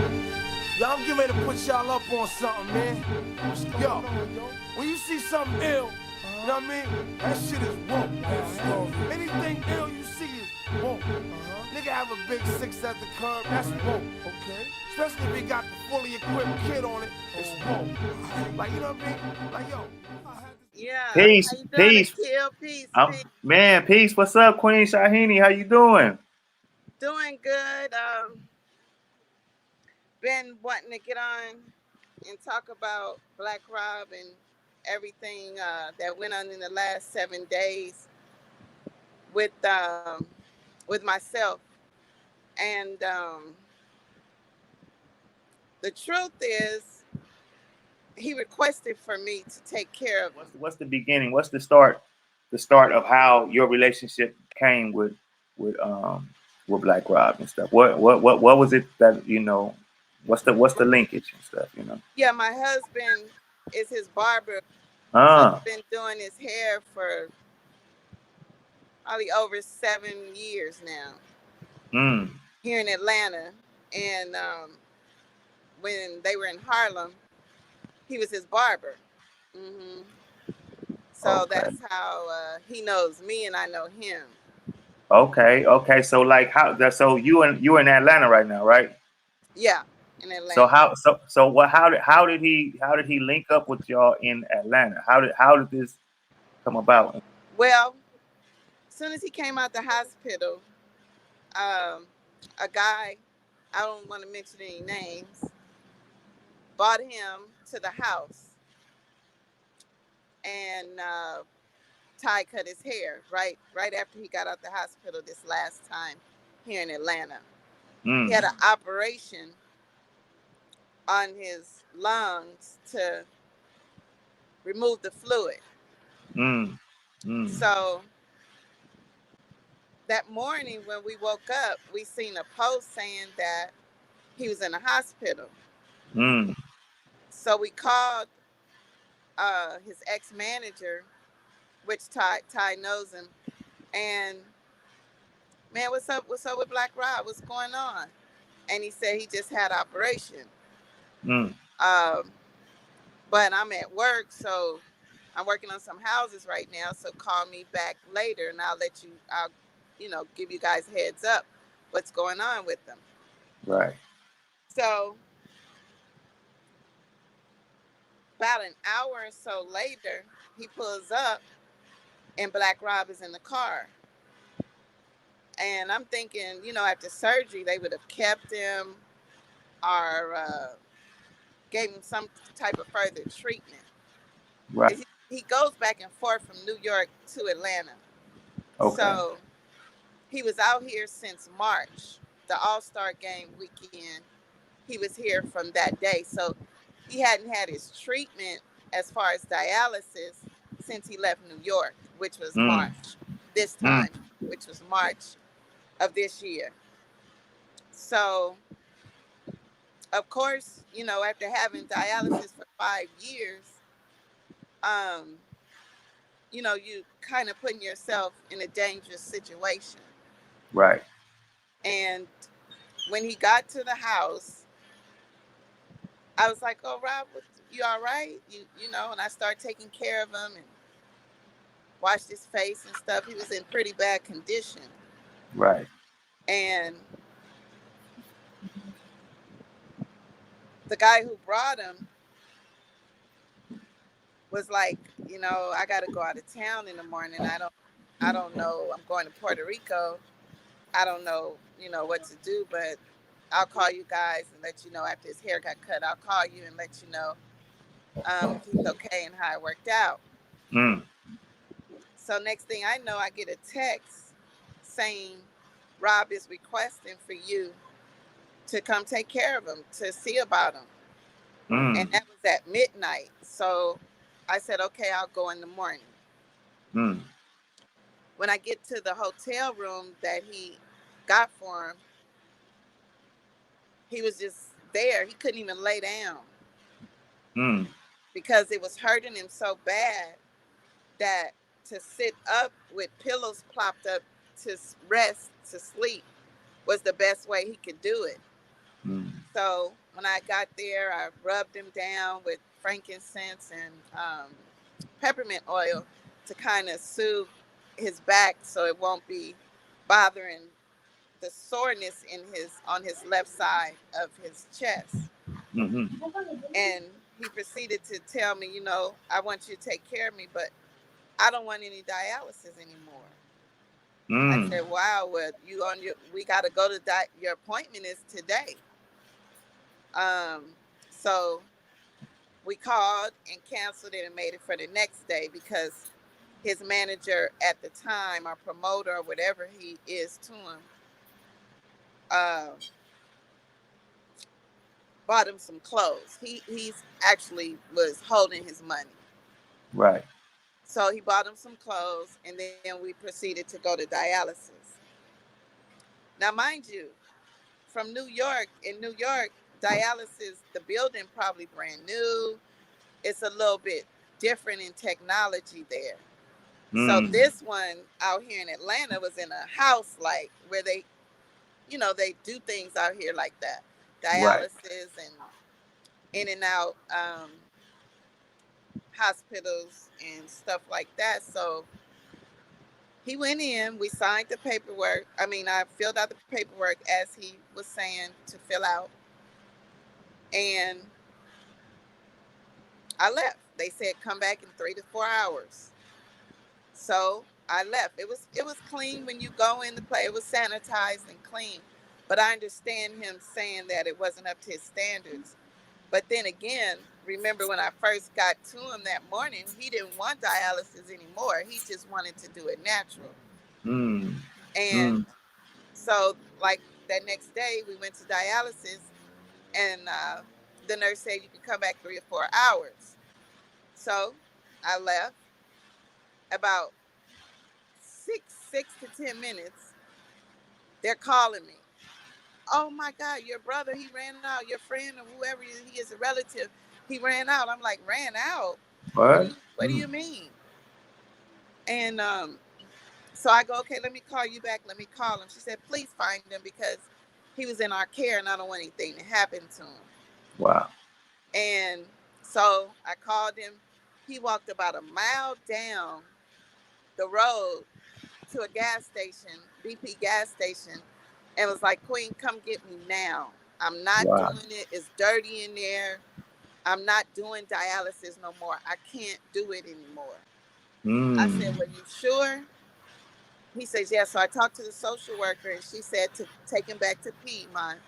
Yo, I'm getting ready to put y'all up on something, man. Yo, when you see something ill, you know what I mean? That shit is woke. Anything ill you see is woke. Nigga have a big six at the curb, that's woke. Okay. Especially if he got the fully equipped kid on it, it's woke. Like, you know what I mean? Like, yo. Yeah. Peace, How you doing, peace. Akil? Peace, peace. Man, peace. What's up, Queen Shahinni? How you doing? Doing good. Been wanting to get on and talk about Black Rob and everything that went on in the last 7 days with with myself. And the truth is, he requested for me to take care of him. What's the beginning? What's the start? The start of how your relationship came with Black Rob and stuff. What was it that What's the linkage and stuff? Yeah, my husband is his barber, so Ah. he's been doing his hair for probably over 7 years now Mm. here in Atlanta. And when they were in Harlem, he was his barber. hmm So Okay. that's how he knows me and I know him. Okay. Okay. So like so you in Atlanta right now, right? Yeah, in So Atlanta. what how did he link up with y'all in Atlanta? How did this come about? Well, as soon as he came out the hospital, um, a guy, I don't want to mention any names, brought him to the house and Ty cut his hair right after he got out the hospital this last time here in Atlanta. He Mm. had an operation on his lungs to remove the fluid. Mm. Mm. So that morning when we woke up, we seen a post saying that he was in a hospital. Mm. So we called his ex-manager, which Ty knows him, and man, what's up with Black Rob? What's going on? And he said he just had operation. Mm. Um, but I'm at work, so I'm working on some houses right now. So call me back later, and I'll give you guys heads up what's going on with them. Right. So about an hour or so later, he pulls up, and Black Rob is in the car. And I'm thinking, after surgery, they would have kept him or gave him some type of further treatment. Right. He goes back and forth from New York to Atlanta. Okay. So he was out here since March, the All-Star game weekend. He was here from that day. So he hadn't had his treatment as far as dialysis since he left New York, which was Mm. March this Mm. time, which was March of this year. So, of course, after having dialysis for 5 years, um, you kind of putting yourself in a dangerous situation. Right. And when he got to the house, I was like, "Oh, Rob, you all right?" And I started taking care of him and washed his face and stuff. He was in pretty bad condition, Right. and the guy who brought him was like, I got to go out of town in the morning. I don't know. I'm going to Puerto Rico. I don't know, what to do, but I'll call you guys and let you know after his hair got cut. I'll call you and let you know if he's okay and how it worked out. Mm. So next thing I know, I get a text saying Rob is requesting for you to come take care of him, to see about him. And Mm. that was at midnight. So I said, okay, I'll go in the morning. Mm. When I get to the hotel room that he got for him, he was just there. He couldn't even lay down Mm. because it was hurting him so bad that to sit up with pillows plopped up to rest, to sleep, was the best way he could do it. Mm. So when I got there, I rubbed him down with frankincense and peppermint oil to kind of soothe his back so it won't be bothering the soreness in his on his left side of his chest. Mm-hmm. And he proceeded to tell me, I want you to take care of me, but I don't want any dialysis anymore. I Mm. said, wow, well, we got to go to your appointment is today. Um, so we called and canceled it and made it for the next day because his manager at the time, our promoter, or whatever he is to him, uh, bought him some clothes. He's actually was holding his money. Right. So he bought him some clothes, and then we proceeded to go to dialysis. Now, mind you, from New York, in New York, dialysis, the building probably brand new. It's a little bit different in technology there. So Mm. this one out here in Atlanta was in a house like where they do things out here like that, Right. dialysis and in and out hospitals and stuff like that. So he went in, we signed the paperwork. I mean, I filled out the paperwork as he was saying to fill out, and I left. They said come back in 3 to 4 hours. So I left. It was clean when you go in the play. It was sanitized and clean. But I understand him saying that it wasn't up to his standards. But then again, remember when I first got to him that morning, he didn't want dialysis anymore. He just wanted to do it natural. Mm. And Mm. so, like that next day, we went to dialysis, and the nurse said you can come back 3 or 4 hours. So I left. About 6 to 10 minutes, they're calling me. Oh my God, your brother, he ran out. Your friend or whoever he is, a relative, he ran out. I'm like, ran out? What do What? you What do Mm. you mean? And so I go, okay, let me call you back. Let me call him. She said, please find him because he was in our care and I don't want anything to happen to him. Wow. And so I called him. He walked about a mile down the road to a gas station, BP gas station, and was like, Queen, come get me now. I'm not Wow. doing it. It's dirty in there. I'm not doing dialysis no more. I can't do it anymore. I said, Mm. well, you sure? He says, yeah. So I talked to the social worker and she said to take him back to Piedmont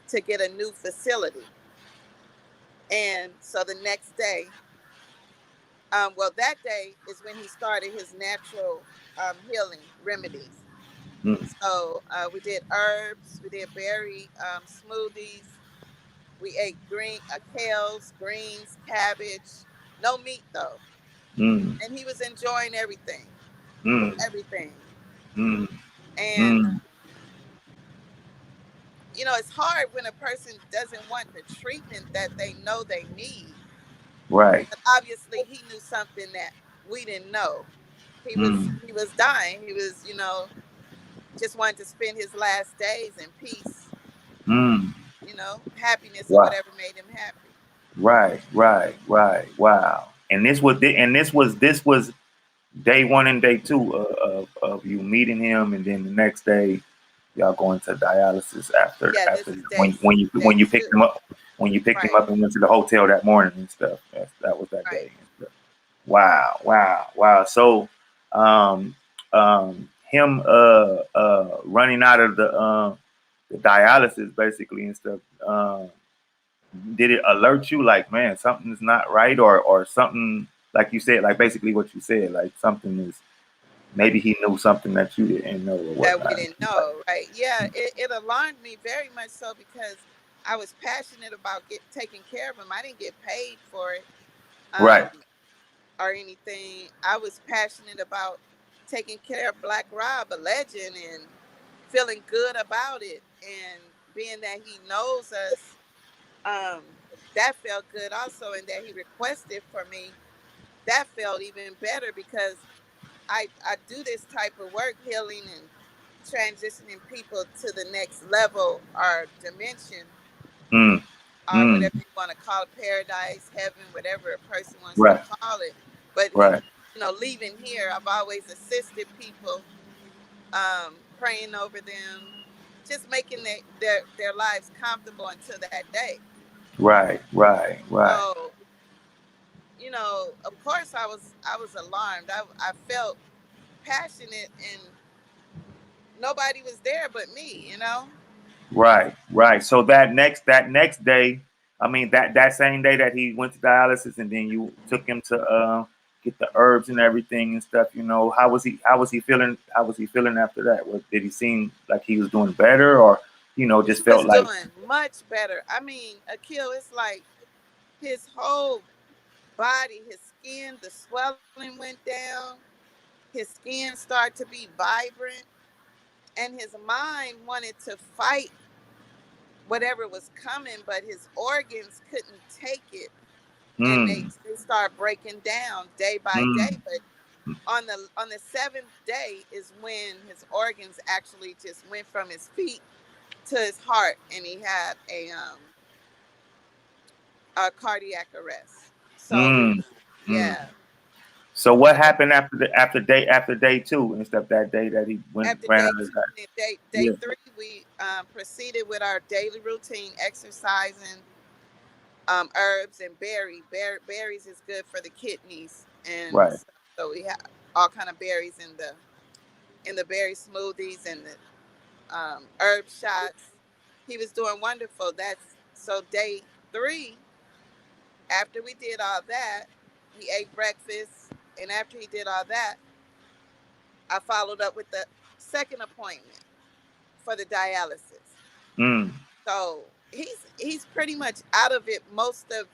to get a new facility. And so the next day, well, that day is when he started his natural healing remedies. Mm. So we did herbs, we did berry smoothies, we ate kales, greens, cabbage, no meat though, Mm. and he was enjoying everything, Mm. everything. Mm. And Mm. it's hard when a person doesn't want the treatment that they know they need. Right. But obviously, he knew something that we didn't know. He was Mm. he was dying. He was just wanted to spend his last days in peace, Mm. happiness or Wow. whatever made him happy. Right. Right. Right. Wow. This was day one and day two of you meeting him, and then the next day y'all going to dialysis Yeah, this after is when day you picked two. him up and went to the hotel that morning and stuff. That was that Right. day. And stuff. Wow, wow, wow. So, him running out of the dialysis basically and stuff. Did it alert you like, man, something's not right, or something like you said, like basically what you said, like something is maybe he knew something that you didn't know or That we whatnot. didn't know, right? Yeah, it alarmed me very much so because I was passionate about taking care of him. I didn't get paid for it Right. or anything. I was passionate about taking care of Black Rob, a legend, and feeling good about it. And being that he knows us, um, that felt good also. And that he requested for me, that felt even better because I do this type of work, healing and transitioning people to the next level or dimension, Mm. or Mm. whatever you want to call it, paradise, heaven, whatever a person wants to Right. call it. But Right. leaving here, I've always assisted people, praying over them, just making their lives comfortable until that day. Right. Right. Right. So, of course, I was alarmed. I felt passionate, and nobody was there but me. Right, right. So that next day, I mean that same day that he went to dialysis, and then you took him to get the herbs and everything and stuff. How was he feeling? How was he feeling after that? Did he seem like he was doing better, or He just was felt like? doing much better. I mean, Akil, it's like his whole body, his skin, the swelling went down, his skin started to be vibrant, and his mind wanted to fight whatever was coming, but his organs couldn't take it, and they Mm, they start breaking down day by day. mm, But on the seventh day is when his organs actually just went from his feet to his heart, and he had a cardiac arrest. So mm, mm. yeah, So what so happened after day two and stuff? That day that he went after ran day out of two, that. then day Yeah. three, we proceeded with our daily routine, exercising, herbs and berries is good for the kidneys and Right. stuff. So we have all kind of berries in the berry smoothies and the herb shots. He was doing wonderful. That's so day three. After we did all that, he ate breakfast, and after he did all that, I followed up with the second appointment for the dialysis. Mm, So he's pretty much out of it most of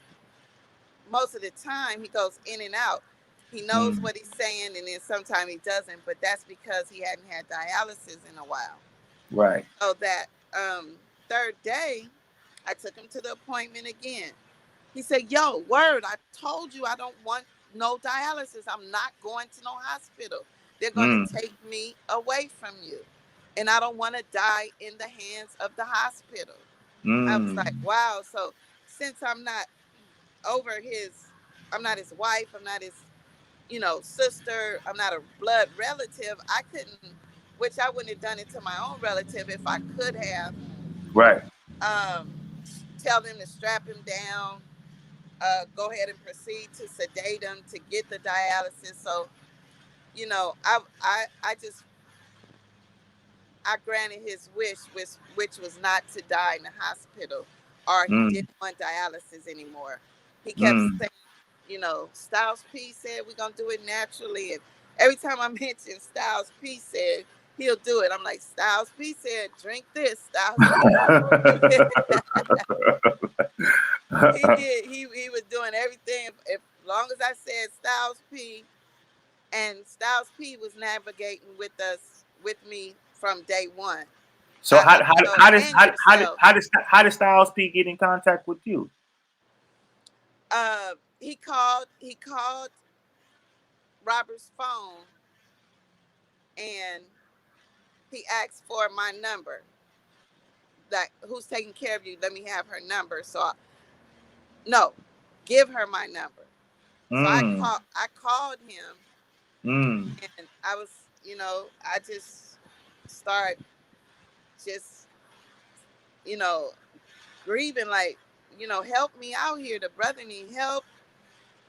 the time. He goes in and out. He knows mm. what he's saying, and then sometimes he doesn't, but that's because he hadn't had dialysis in a while. Right. So that third day, I took him to the appointment again. He said, "Yo, word, I told you I don't want no dialysis. I'm not going to no hospital. They're going to Mm, take me away from you, and I don't want to die in the hands of the hospital." I was mm. like, "Wow." So since over his I'm not his wife, I'm not his sister, I'm not a blood relative, I couldn't, which I wouldn't have done it to my own relative if I could have, Right. um tell them to strap him down, go ahead and proceed to sedate him to get the dialysis. So I granted his wish, which was not to die in the hospital, or he Mm, didn't want dialysis anymore. He kept mm. saying, Styles P said we're gonna do it naturally, and every time I mention Styles P said he'll do it, I'm like, Styles P said drink this. Styles P. He did. He was doing everything. If long as I said Styles P, and Styles P was navigating with me from day one. So how how how does And how how did yourself. how did Styles P get in contact with you? He called Robert's phone, and he asked for my number. Like, who's taking care of you? Let me have her number. No, give her my number. So I Mm, called him, mm. and I just start just you know grieving, like, help me out here. The brother need help.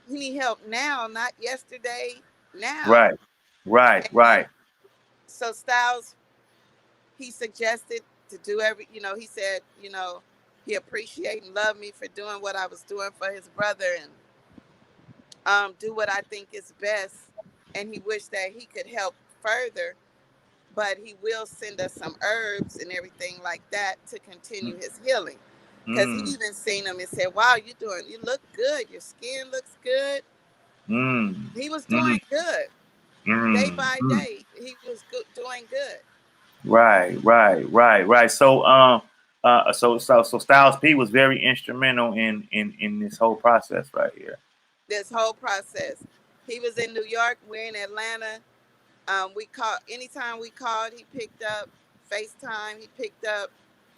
He need help now, not yesterday. Now. Right, right, And right. so Styles, he suggested to do he said, he appreciate and love me for doing what I was doing for his brother, and do what I think is best. And he wished that he could help further, but he will send us some herbs and everything like that to continue his healing. Because he Mm, even seen him and said, "Wow, you look good. Your skin looks good." mm, He was mm, doing good day mm, by mm. day. He was doing good. Right, right, right, right. So Styles P was very instrumental in this whole process right here. This whole process. He was in New York. We're in Atlanta. We called anytime we called, he picked up. FaceTime, he picked up.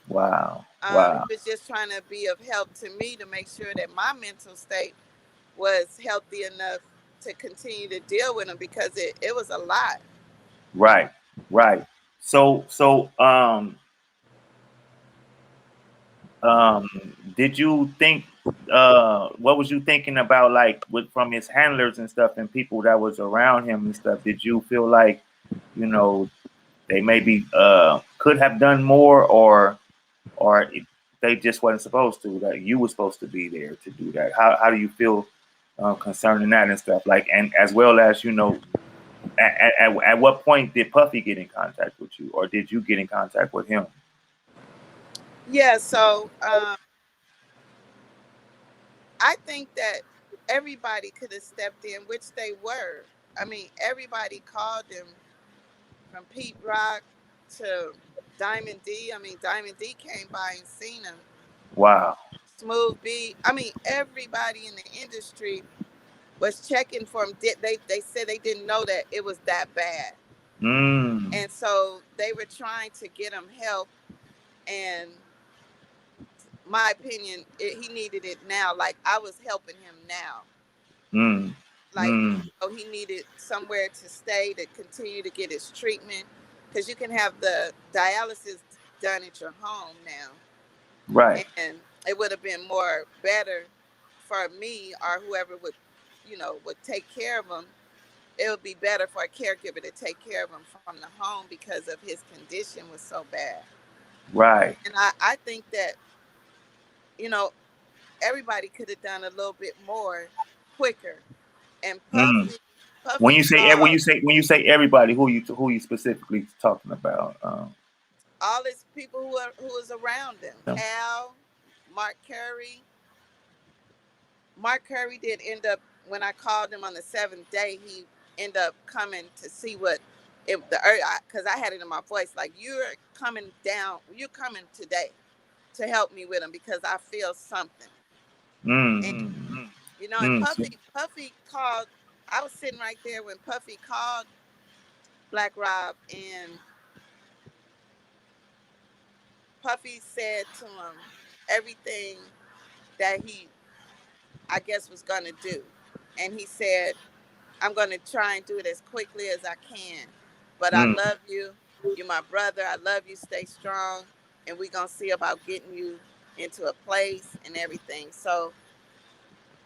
Wow. He Wow. was just trying to be of help to me to make sure that my mental state was healthy enough to continue to deal with him because it was a lot. Right. Right. So did you think what was you thinking about, like, with from his handlers and stuff and people that was around him and stuff? Did you feel like, you know, they maybe could have done more, or they just wasn't supposed to, that you were supposed to be there to do that? How do you feel concerning that and stuff, like, and as well as, at what point did Puffy get in contact with you, or did you get in contact with him? Yeah, so I think that everybody could have stepped in, which they were. I mean, everybody called him from Pete Rock to Diamond D. I mean, Diamond D came by and seen him. Wow. Smooth B. I mean, everybody in the industry was checking for him. They said they didn't know that it was that bad, Mm. and so they were trying to get him help. And my opinion, he needed it now. Like I was helping him now. Mm. Like Mm. he needed somewhere to stay to continue to get his treatment, because you can have the dialysis done at your home now, Right. and it would have been more better for me or whoever would, would take care of him. It would be better for a caregiver to take care of him from the home because of his condition was so bad. Right. And I think that, you know, everybody could have done a little bit more quicker. And Mm. Puffy When called everybody, who you specifically talking about? all his people who was around him. Al, Mark Curry. Mark Curry did end up, when I called him on the seventh day, he ended up coming to see what because I had it in my voice, like, you're coming down, you're coming today to help me with him because I feel something. And Mm. and Mm. Puffy called. I was sitting right there when Puffy called Black Rob, and Puffy said to him everything that he, I guess, was gonna do. And he said, I'm gonna try and do it as quickly as I can. But I Mm. love you. You're my brother. I love you. Stay strong. And we're gonna see about getting you into a place and everything. So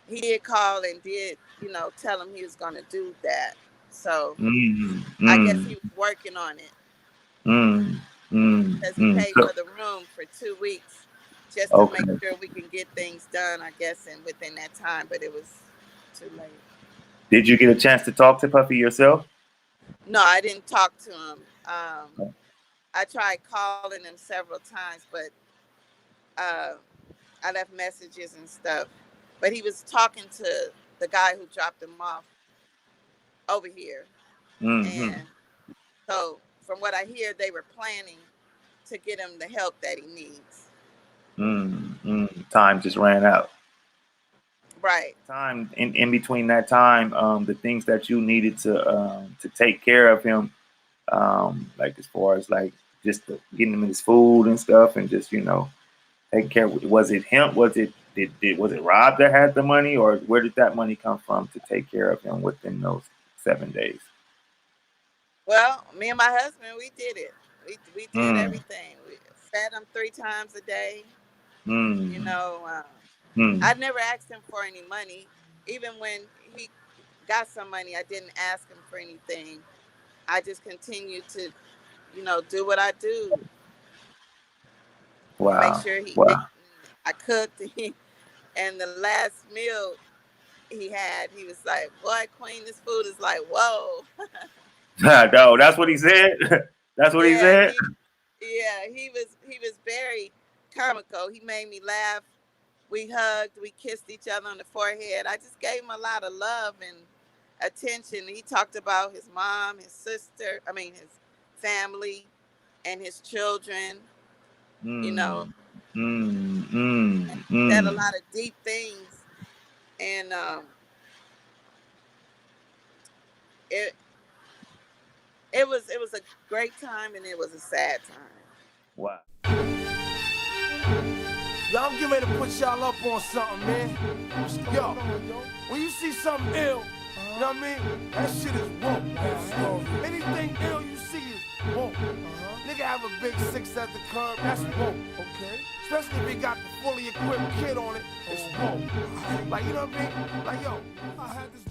he did call and did, tell him he was gonna do that. So Mm. I guess Mm. he was working on it Mm. Mm. because he Mm. paid So, for the room for 2 weeks just to make okay. sure we can get things done, I guess, and within that time, but it was too late. Did you get a chance to talk to Puffy yourself? No, I didn't talk to him. I tried calling him several times, but uh, I left messages and stuff. But he was talking to the guy who dropped him off over here. Mm-hmm. And so, from what I hear, they were planning to get him the help that he needs. Mm. Mm. Time just ran out. Right. Time in between that time, the things that you needed to take care of him, like, as far as, like, just getting him his food and stuff, and just, taking care. Was it him? Was it Rob that had the money, or where did that money come from to take care of him within those 7 days? Well, me and my husband, we did it. We did Mm. everything. We fed him 3 times a day. You Mm. know, Mm. I never asked him for any money. Even when he got some money, I didn't ask him for anything. I just continued to, do what I do. Make Wow. sure he ate. Wow. I cooked. And the last meal he had, he was like, "Boy, Queen, this food is like, whoa." No, that's what he said. That's what he Yeah, said. he was very comical. He made me laugh. We hugged, we kissed each other on the forehead. I just gave him a lot of love and attention. He talked about his mom, his sister, his family and his children, you know, Mm. Mm. Mm. said a Mm. lot of deep things. And it It was a great time and it was a sad time. Wow. Yo, I'm getting ready to put y'all up on something, man. Yo, when you see something ill, you know what I mean? That shit is woke. Anything ill you see is woke. Nigga have a big six at the curb, that's woke. Okay. Especially if he got the fully equipped kid on it, it's woke. Like, you know what I mean? Like, yo, I had this